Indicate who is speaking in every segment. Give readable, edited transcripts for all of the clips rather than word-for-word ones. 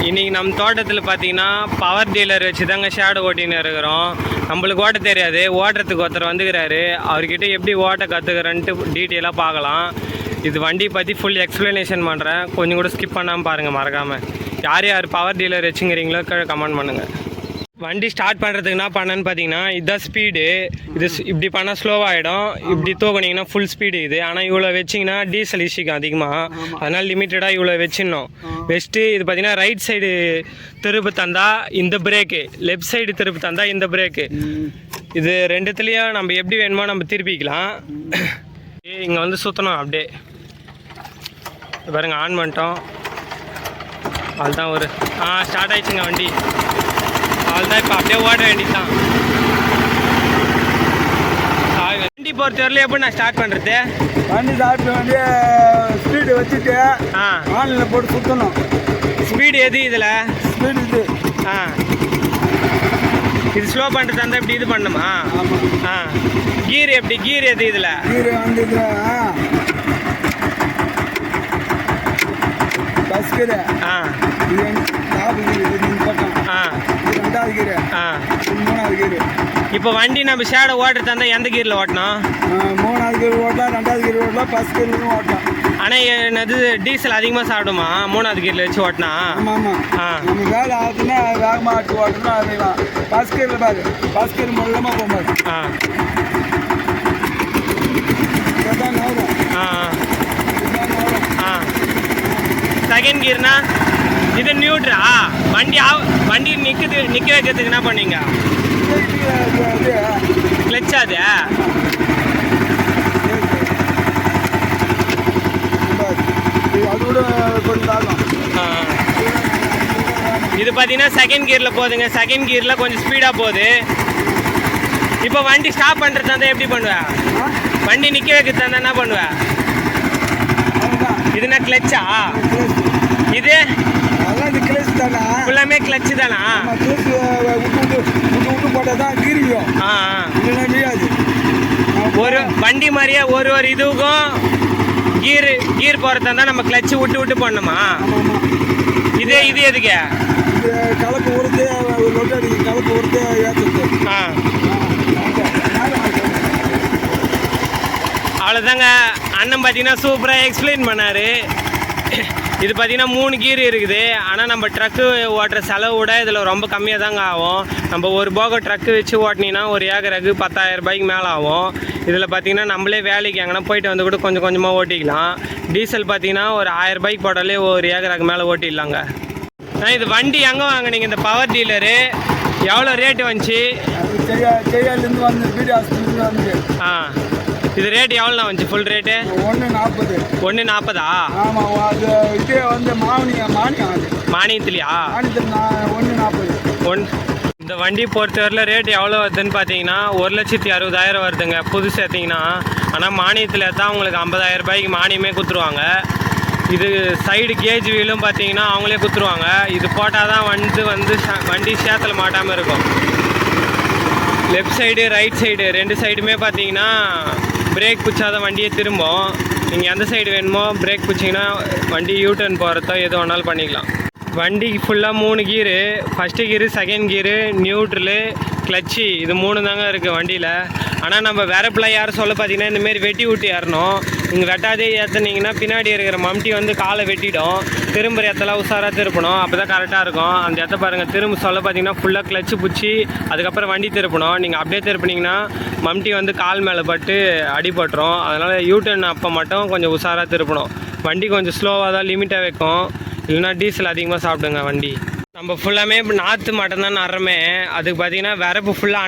Speaker 1: இன்றைக்கி நம்ம தோட்டத்தில் பார்த்தீங்கன்னா பவர் டீலர் வச்சு தாங்க ஷேடு ஓட்டின்னு இருக்கிறோம். நம்மளுக்கு ஓட்ட தெரியாது, ஓட்டுறதுக்கு ஒருத்தர் வந்துக்கிறாரு. அவர்கிட்ட எப்படி ஓட்ட கற்றுக்கிறேன்ட்டு டீட்டெயிலாக பார்க்கலாம். இது வண்டி பற்றி ஃபுல் எக்ஸ்ப்ளனேஷன் பண்ணுறேன், கொஞ்சம் கூட ஸ்கிப் பண்ணாமல் பாருங்கள் மறக்காமல். யார் யார் பவர் டீலர் வச்சுங்கிறீங்களோ கமெண்ட் பண்ணுங்கள். வண்டி ஸ்டார்ட் பண்ணுறதுக்கு என்ன பண்ணேன்னு பார்த்தீங்கன்னா, இதுதான் ஸ்பீடு. இது இப்படி பண்ணால் ஸ்லோவாகிடும், இப்படி தூக்குனிங்கன்னா ஃபுல் ஸ்பீடு இது. ஆனால் இவ்வளோ வச்சிங்கன்னா டீசல் இஷ்யூக்கும் அதிகமாக, அதனால் லிமிட்டடாக இவ்வளோ வச்சிடணும். வச்சுட்டு இது பார்த்தீங்கன்னா ரைட் சைடு திருப்பு தந்தா இந்த பிரேக்கு, லெஃப்ட் சைடு திருப்பு தந்தா இந்த பிரேக்கு. இது ரெண்டுத்துலேயும் நம்ம எப்படி வேணுமோ நம்ம திருப்பிக்கலாம். இங்கே வந்து சுற்றணும் அப்படியே பாருங்கள். ஆன் பண்ணிட்டோம், அதுதான் ஒரு ஸ்டார்ட் ஆயிடுச்சுங்க வண்டி. அதுதான் இப்போ அப்படியே ஓட வேண்டியதுதான். வண்டி பொறுத்தவரையிலும் எப்படி நான் ஸ்டார்ட் பண்ணுறது?
Speaker 2: வண்டி ஸ்டார்ட் பண்ணி ஸ்பீடு வச்சுட்டு ஆன்லைனில் போட்டு சுற்றணும்.
Speaker 1: ஸ்பீடு எது இதில்?
Speaker 2: ஸ்பீடு இது.
Speaker 1: இது ஸ்லோ பண்ணுறது அந்த இப்படி இது பண்ணுமா? கீர் எப்படி? கீர் எது இதில்?
Speaker 2: கீர் வந்து இது பஸ் கீரை. ரெண்டாவது கீரை, மூணாவது கீரை.
Speaker 1: இப்போ வண்டி நம்ம ஷேடை ஓட்டுறது இருந்தால் எந்த கீரில் ஓட்டணும்?
Speaker 2: மூணாவது கீர் ஓட்டலாம், ரெண்டாவது கீர் ஓட்டலாம், ஃபஸ்ட் கீர்லையும் ஓட்டலாம்.
Speaker 1: ஆனால் என்னது டீசல் அதிகமாக சாப்பிடுமா மூணாவது கீரில் வச்சு ஓட்டினா?
Speaker 2: ஆமாம் ஆமாம். நம்ம வேலை ஆகுதுன்னா வேகமாக ஆட்டி ஓட்டணும். அதுதான் ஃபஸ்ட் கீரில் பாரு, ஃபஸ்ட் கீர் மூலமாக போகும்போது
Speaker 1: செகண்ட் கீர்னா இது நியூட்ரா? வண்டி நிற்க வைக்கிறதுக்கு என்ன பண்ணீங்க? கிளச்சா அது? இது பார்த்தீங்கன்னா செகண்ட் கியரில் போகுதுங்க. செகண்ட் கியரில் கொஞ்சம் ஸ்பீடாக போகுது. இப்போ வண்டி ஸ்டாப் பண்ணுறது இருந்தால் எப்படி பண்ணுவேன்? வண்டி நிற்க வைக்கிறது இருந்தால் என்ன பண்ணுவேன்? இதுனா கிளச்சா? இது ஃபுல்லாமே கிளச்சு தானா? ஒரு வண்டி மாதிரியே ஒரு இதுவுக்கும் கீர் போகிறதா இருந்தால் நம்ம கிளச்சு விட்டு போடணுமா? இது எதுக்கு?
Speaker 2: கலப்பு உறுத்து கலப்பு உறுத்து ஏற்றுது.
Speaker 1: அவ்வளோதாங்க. அண்ணன் பார்த்தீங்கன்னா சூப்பராக எக்ஸ்பிளைன் பண்ணார். இது பார்த்தீங்கன்னா 3 கீர் இருக்குது. ஆனால் நம்ம ட்ரக்கு ஓட்டுற செலவு விட இதில் ரொம்ப கம்மியாக தாங்க ஆகும். நம்ம ஒரு போக ட்ரக்கு வச்சு ஓட்டினீங்கன்னா ஒரு ஏக்கருக்கு 10,000 ரூபாய்க்கு மேலே ஆகும். இதில் பார்த்தீங்கன்னா நம்மளே வேலைக்கு எங்கன்னா போயிட்டு வந்து கூட கொஞ்சம் கொஞ்சமாக ஓட்டிக்கலாம். டீசல் பார்த்தீங்கன்னா ஒரு 1000 ரூபாய்க்கு போட்டாலே ஒரு ஏக்கருக்கு மேலே ஓட்டிடலாங்க. இது வண்டி எங்கே வாங்கினீங்க? இந்த பவர் டீலரு எவ்வளோ ரேட்டு வந்துச்சு? இது ரேட் எவ்வளோண்ணா வந்துச்சு? Full rate
Speaker 2: 140.
Speaker 1: 140?
Speaker 2: ஆமாம். அது இதே வந்து
Speaker 1: மானியத்துலையா?
Speaker 2: 140.
Speaker 1: இந்த வண்டி பொறுத்தவரையில் ரேட் எவ்வளோ வருதுன்னு பார்த்தீங்கன்னா 1,60,000 வருதுங்க புதுசு எடுத்திங்கன்னா. ஆனால் மானியத்தில் தான் உங்களுக்கு 50,000 ரூபாய்க்கு மானியமே கொடுத்துருவாங்க. இது சைடு கேஜ் வீலும் பார்த்தீங்கன்னா அவங்களே கொடுத்துருவாங்க. இது போட்டால் தான் வண்டி சேத்தில் மாட்டாமல் இருக்கும். லெஃப்ட் சைடு ரைட் சைடு ரெண்டு சைடுமே பார்த்தீங்கன்னா பிரேக் பிடிச்சாதான் வண்டியை திரும்பும். நீங்கள் எந்த சைடு வேணுமோ பிரேக் பிடிச்சிங்கன்னா வண்டி யூட்டர்ன் போகிறதோ எது வேணாலும் பண்ணிக்கலாம். வண்டிக்கு ஃபுல்லாக 3 கீரு. ஃபஸ்ட்டு கீரு, செகண்ட் கீரு, நியூட்ரலு, கிளச்சு, இது 3 தாங்க இருக்குது வண்டியில். ஆனால் நம்ம வேறப்பில் யாரும் சொல்ல பார்த்தீங்கன்னா இந்தமாரி வெட்டி விட்டு ஏறணும். நீங்கள் வெட்டாதே ஏற்றுனீங்கன்னா பின்னாடி இருக்கிற மம்டி வந்து காலை வெட்டிடும். திரும்புகிற இடத்தெல்லாம் உஷாராக திருப்பணும், அப்போ தான் கரெக்டாக இருக்கும். அந்த இடத்த பாருங்கள். திரும்ப சொல்ல பார்த்தீங்கன்னா ஃபுல்லாக கிளச்சு பிடிச்சி அதுக்கப்புறம் வண்டி திருப்பணும். நீங்கள் அப்படியே திருப்பினீங்கன்னா மம்டி வந்து கால் மேலே பட்டு அடிபட்டுரும். அதனால் யூட்டர்ன் அப்போ மட்டும் கொஞ்சம் உஷாராக திருப்பணும். வண்டி கொஞ்சம் ஸ்லோவாக தான் லிமிட்டாக வைக்கும், இல்லைனா டீசல் அதிகமாக சாப்பிடுங்க வண்டி. நம்ம ஃபுல்லாமே இப்போ நாற்று மட்டும்தான் நடுறமே. அதுக்கு பார்த்தீங்கன்னா வரப்பு ஃபுல்லாக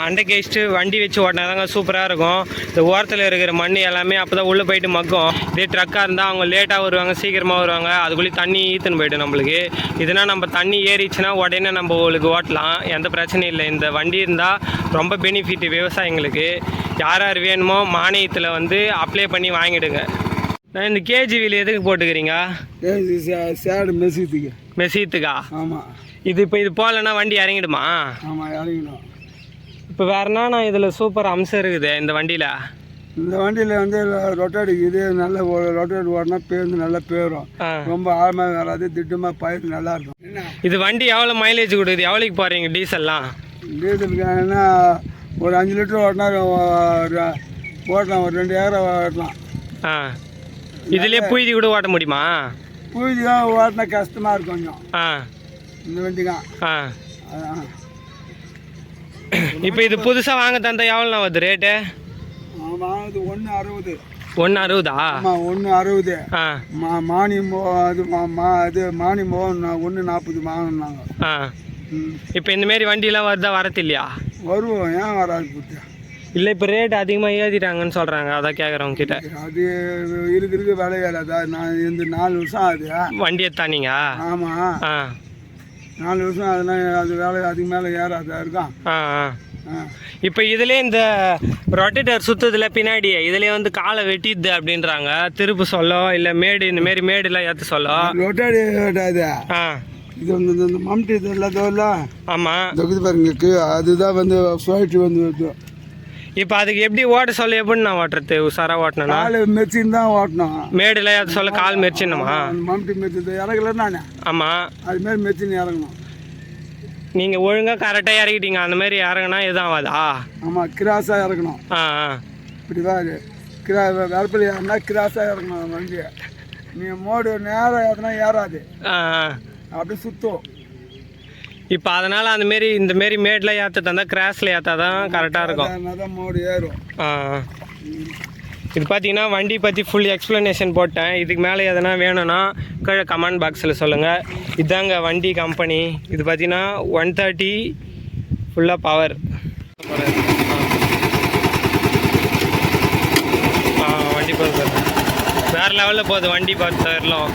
Speaker 1: அண்டை கேஸ்ட்டு வண்டி வச்சு ஓட்டினா தாங்க சூப்பராக இருக்கும். இந்த ஓரத்தில் இருக்கிற மண் எல்லாமே அப்போ தான் உள்ளே போயிட்டு மக்கும். இதே ட்ரக்காக இருந்தால் அவங்க லேட்டாக வருவாங்க, சீக்கிரமாக வருவாங்க, அதுக்குள்ளேயே தண்ணி ஈத்துன்னு போய்ட்டு நம்மளுக்கு. இதுனா நம்ம தண்ணி ஏறிச்சுன்னா உடனே நம்ம உங்களுக்கு ஓட்டலாம், எந்த பிரச்சனையும் இல்லை. இந்த வண்டி இருந்தால் ரொம்ப பெனிஃபிட் விவசாயிங்களுக்கு. யார் வேணுமோ மானியத்தில் வந்து அப்ளை பண்ணி வாங்கிடுங்க. இந்த கேஜி வீல் எதுக்கு போட்டுக்கிறீங்க? மெசித்துக்கா?
Speaker 2: ஆமாம்.
Speaker 1: இது இப்போ இது போகலன்னா வண்டி இறங்கிடுமா?
Speaker 2: ஆமாம், இறங்கிடும்.
Speaker 1: இப்போ வேறு என்னன்னா இதில் சூப்பர் அம்சம் இருக்குது இந்த வண்டியில்.
Speaker 2: இந்த வண்டியில் வந்து ரொட்டேட் இது நல்ல ரொட்டேட் ஓடினா பேருந்து நல்லா பேரும். ரொம்ப ஆழமாக வராது, திட்டமாக பயிர் நல்லா இருக்கும்.
Speaker 1: இது வண்டி எவ்வளோ மைலேஜ் கொடுக்குது? எவ்வளோக்கு போகிறீங்க டீசல்லாம்?
Speaker 2: டீசலுக்கான ஒரு 5 லிட்டர் ஓட்டினா ஓட்டலாம், ஒரு 2 ஏக்கரை ஓட்டலாம்.
Speaker 1: ஆ, இதுலேயே புழுதி கூட ஓட்ட முடியுமா?
Speaker 2: புழுதி தான் ஓட்டினா கஷ்டமாக இருக்கும் கொஞ்சம்.
Speaker 1: ஆ,
Speaker 2: இந்த வண்டி தான்.
Speaker 1: ஆ, இப்போ இது புதுசாக வாங்க தந்தா எவ்வளோண்ணா வருது ரேட்டு?
Speaker 2: வாங்குறது 1.60.
Speaker 1: 1.60?
Speaker 2: ஆமாம், 1.60.
Speaker 1: ஆ,
Speaker 2: மானியமோ அது இது மானியமோ 1.40 வாங்கினாங்க.
Speaker 1: ஆ, இப்போ இந்தமாரி வண்டியெலாம் வருதா? வரது இல்லையா?
Speaker 2: வருவோம், ஏன் வராது புத்தி?
Speaker 1: இல்லை, இப்போ ரேட் அதிகமாக ஏற்றிட்டாங்கன்னு சொல்கிறாங்க, அதான் கேட்குறவங்க கிட்ட.
Speaker 2: அது இருக்கிறது விலை வேலை. நான் இந்த 4 வருஷம் ஆகுது
Speaker 1: வண்டி எடுத்தானீங்க?
Speaker 2: ஆமாம்,
Speaker 1: ஆ,
Speaker 2: 4 வருஷம் அதெல்லாம் அது வேலை அதுக்கு மேலே ஏறாதா இருக்கான்.
Speaker 1: ஆ, ஆ. இப்போ இதுலேயே இந்த ரொட்டேட்டர் சுற்றுதில் பின்னாடி இதுலேயே வந்து காலை வெட்டிடுது அப்படின்றாங்க. திருப்பு சொல்லோ இல்லை மேடு இந்தமாரி மேடுலாம் ஏற்ற சொல்லோ.
Speaker 2: ரொட்டாடி வெட்டாது.
Speaker 1: ஆ,
Speaker 2: இது வந்து இந்த மம்டி இது இல்லாதவல்ல.
Speaker 1: ஆமாம்,
Speaker 2: இது பாருங்க, அதுதான் வந்து சுழற்சி வந்து வருது.
Speaker 1: இப்போ அதுக்கு எப்படி ஓட்ட சொல்ல? எப்படி நான் ஓட்டுறது? உஷாராக ஓட்டணும்னா
Speaker 2: கால் மெச்சின்னு தான் ஓட்டணும்.
Speaker 1: மேடுல ஏற்ற சொல்ல கால் மெரிச்சிடணுமா?
Speaker 2: மம்டி மெச்சி இறங்கல நான்.
Speaker 1: ஆமாம்,
Speaker 2: அதுமாரி மெச்சின்னு இறங்கணும்.
Speaker 1: நீங்கள் ஒழுங்காக கரெக்டாக இறக்கிட்டீங்க, அந்த மாதிரி இறங்கினா எதுவும் ஆகாதா?
Speaker 2: ஆமாம், கிராஸாக இறக்கணும்.
Speaker 1: ஆ, ஆ,
Speaker 2: இப்படி தான் வரப்பில் ஏறினா கிராஸாக இறக்கணும் வண்டியை. நீங்கள் மோடு நேரம் ஏறினா ஏறாது,
Speaker 1: ஆ, ஆ.
Speaker 2: அப்படியே சுற்றும்.
Speaker 1: இப்போ அதனால் அந்தமாரி இந்தமாரி மேடில் ஏற்ற தந்தால் கிராஸில் ஏற்றா தான் கரெக்டாக இருக்கும்.
Speaker 2: தான் மோடு ஏறும்.
Speaker 1: ஆ, இது பார்த்தீங்கன்னா வண்டி பற்றி ஃபுல் எக்ஸ்ப்ளனேஷன் போட்டேன். இதுக்கு மேலே எதனா வேணும்னா கீழே கமெண்ட் பாக்ஸில் சொல்லுங்கள். இதாங்க வண்டி கம்பெனி. இது பார்த்தீங்கன்னா 130 ஃபுல்லாக பவர். வண்டி போகுது, வேறு லெவலில் போகுது வண்டி 10 வரலாம்.